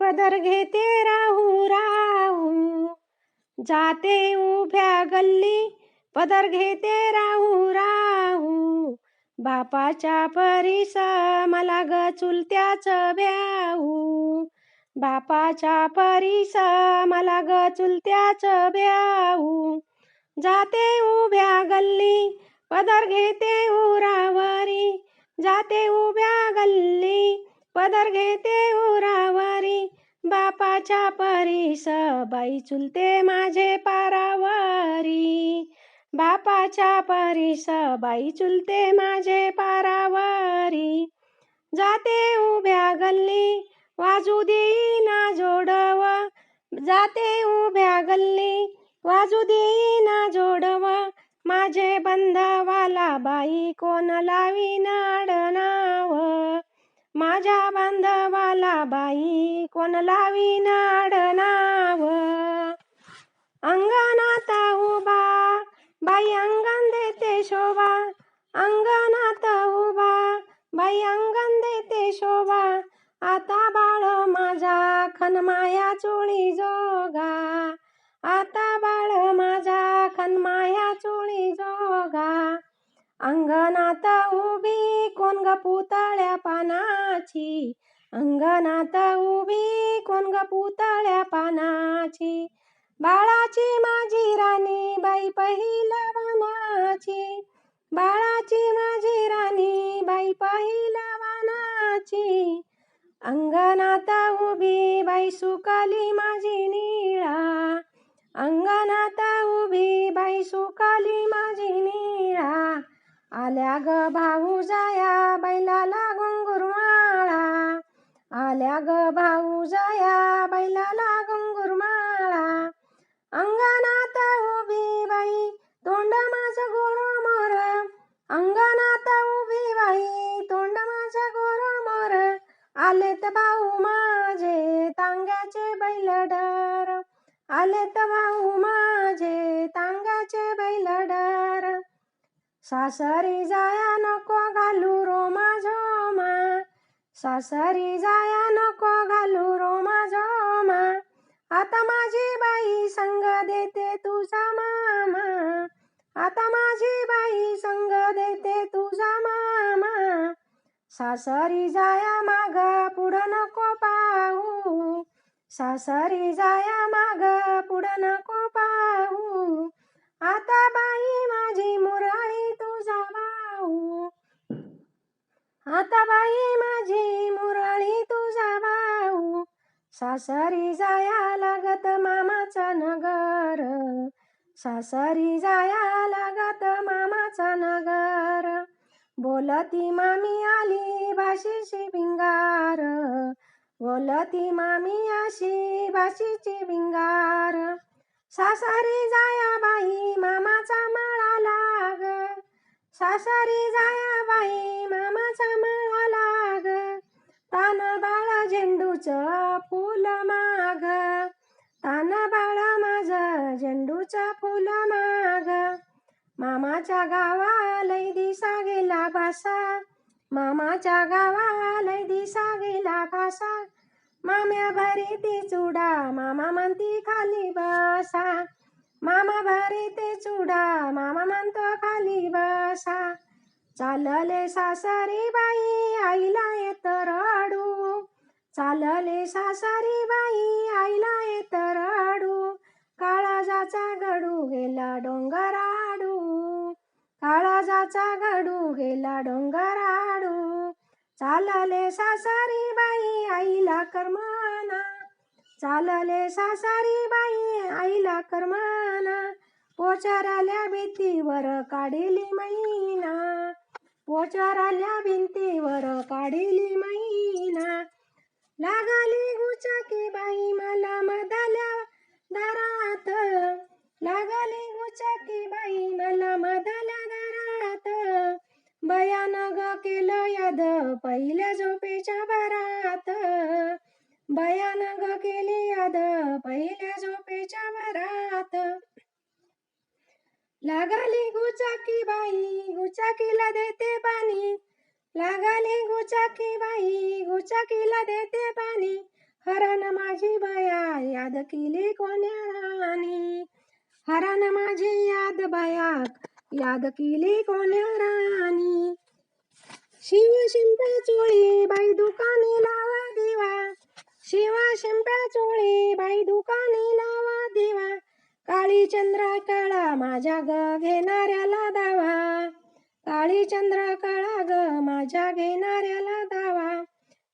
पदर घेते राहू राहू. जाते उभ्या गल्ली पदर घेते राहू राहू. बापाच्या परीस मला ग चुलत्याच ब्याहू. बापाच्या परीस मला ग चुलत्याच ब्याहू. जाते उभ्या गल्ली पदर घेते उरावरी. जाते उभ्या गल्ली पदर घेते उरावरी. बापाच्या परीस बाई चुलते माझे पारावरी. बापाच्या परीस बाई चुलते माझे पारावरी. जाते उभ्या गल्ली वाजू देईना जोडव. जाते उभ्या गल्ली वाजू देईना जोडव. माझे बंधवाला बाई कोण लावीन आडनाव. माझ्या बांधवाला बाई कोण लावीन आडनाव. अंगणात उभा बाई अंगण देते शोभा. अंगणात उभा बाई अंगण देते शोभा. आता बाळ माझा खनमाया चोळी जोगा. आता बाळ माझा खनमाया चोळी जोगा. अंगणात उभी कोण ग पुतळ्या पानाची. अंगणात उभी कोण ग पुतळ्या पानाची. बाळाची माझी राणी बाई पहिलवानाची. बाळाची माझी राणी बाई पहिलवानाची. अंगणात उभी बाई सुकाली माझी निळा. अंगणात उभी बाई सुकाली माझी निळा. आल्या ग भाऊ जाया बैलाला घुंगुरमाळा. आल्या ग भाऊ जाया बैलाला घुंगुरमाळा. अंगणात उभी बाई तोंड माझं गोरमोर. अंगणात उभी बाई तोंड माझं गोरमोर. आलेत भाऊ माझे तांग्याचे बैल डर. आलेत भाऊ माझे तांग्याचे बैल डर. सासरी जाया नको घालू रोमा झोमा. सासरी जाया नको घालू रोमा झोमा. आता माझी बाई संग देते तुझा मामा. आता माझी बाई संग देते तुझा मामा. सासरी जाया माग पुढं नको पाहू. सासरी जाया माग पुढं नको पाहू. आता बाई माझी मुरळी तुझा भाऊ. आता बाई माझी मुरळी तुझा भाऊ. सासरी जाया लागत मामाचा नगर. सासरी जाया लागत मामाचा नगर. बोलती मामी आली भाषेची भिंगार. बोलती मामी अशी भाषेची भिंगार. सासरी जाया बाई मामाचा मळा लाग. सासरी जाया बाई मामाचा मळा लाग. तान बाळ झेंडूचं फुल माग. तान बाळ माझं झेंडूचं फुल माग. मामाच्या गावा लय दिसा गेला भासा. मामाच्या गावा लय दिसा गेला भासा. माम्या भरीती चुडा मामा म्हणती खाली बसा. मामा भरीते चुडा मामा म्हणतो खाली बसा. चालले सासरी बाई आईला येत रडू. चालले सासरी बाई आईला येत रडू. काळजाचा गडू गेला डोंगराडू. काळजाचा गडू गेला डोंगराडू. चालले सासरी बाई आईला करमाना. चालले सासरी बाई आईला करमाना. पोचाराल्या भीतीवर काढिली मैना. पोचाराल्या भिंतीवर काढिली मैना. लागली गुचकी बाई मला मधाल्या दारात. लागली गुचकी बाई मला मधाल्या दारात. बयान ग केलं याद पहिल्या झोपेच्या भरात. बयान ग केली याद पहिल्या झोपेच्या भरात. लागली गुचाकी बाई गुचाकीला देते पाणी. लागली गुचाकी बाई गुचाकीला देते पाणी. हरण माझी बाया याद केली कोण्या राणी. हरण माझी याद बाया याद केली कोण्या राणी. शिव शिंप्या चोळी बाई दुकानी लावा दिवा. शिव शिंप्या चोळी बाई दुकानी लावा दिवा. काळी चंद्र काळा माझ्या ग घेणाऱ्याला दावा. काळी चंद्र काळा ग माझ्या घेणाऱ्याला दावा.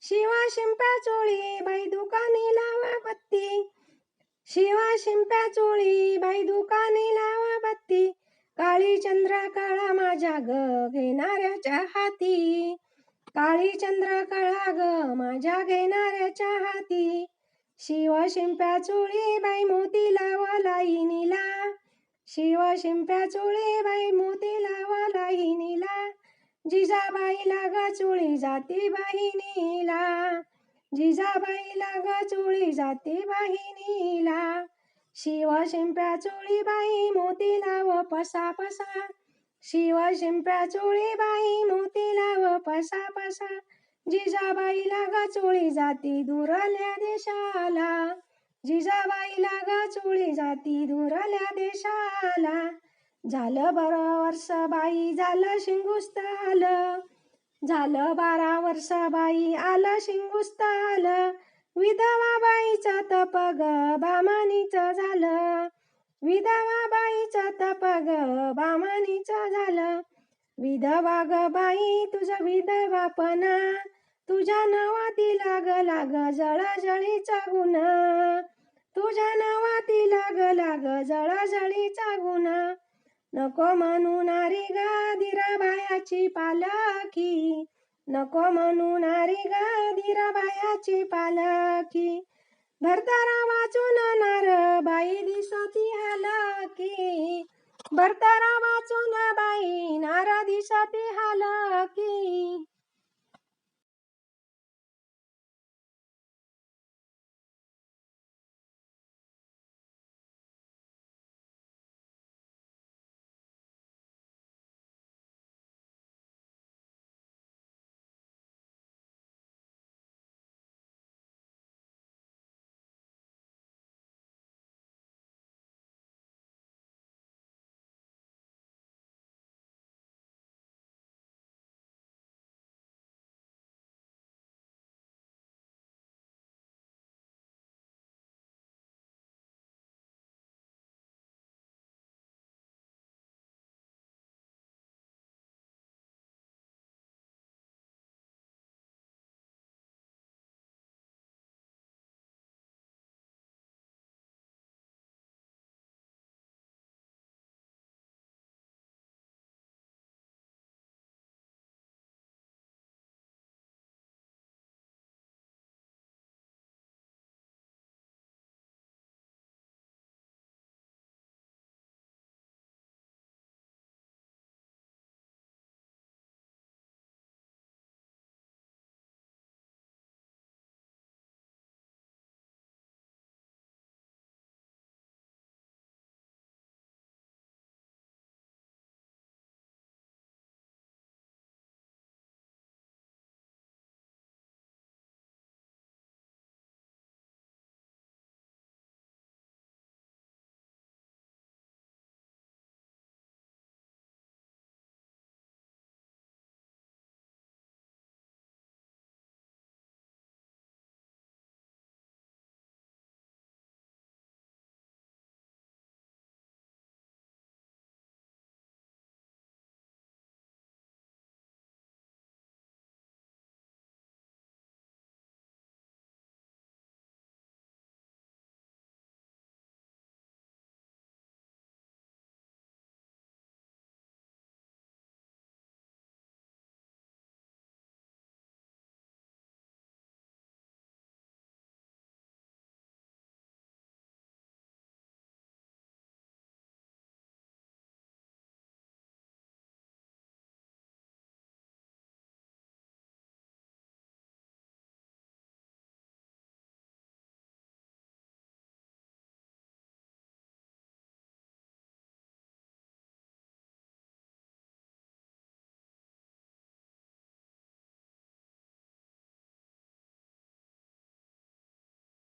शिवा शिंप्या चोळी बाई दुकानी लावा बत्ती. शिवा शिंप्या चोळी बाई दुकानी लावा बत्ती. काळी चंद्र काळा माझ्या ग घेणाऱ्याच्या हाती. काळी चंद्र काळा ग माझ्या घेणाऱ्याच्या हाती. शिव शिंप्या चोळी बाई मोती लावा लाईनीला. शिव शिंप्या चोळी बाई मोती लावा लाईनीला. जिजाबाईला ग चोळी जाती बहिणीला. जिजाबाईला ग चोळी जाती बहिणीला. शिव शिंप्या चोळी बाई मोती लाव पसा पसा. शिव शिंप्या चोळी बाई मोती लाव पसा पसा. जिजाबाईला ग चोळी जाती दुरल्या देशाला. जिजाबाईला ग चोळी जाती दुरल्या देशाला. झालं 12 वर्ष बाई झालं शिंगुस्त आलं. झालं 12 वर्ष बाई आलं शिंगुस्त आलं. विधवा बाईचं तप ग बामानीचं झालं. विधवा बाईचं तप ग बामानीचं झालं. विधवा ग बाई तुझं विधवापणा. तुझ्या नावाती लाग जळजळीचा गुण. तुझ्या नावाती लाग जळजळीचा गुण. नको म्हणू नारी ग धीराबायाची पालखी. नको म्हणू नारी ग धीराबायाची पालखी. भरतारा वाचून नार बाई दिसती हालकी. भरतारा वाचून बाई नार दिसती हालकी.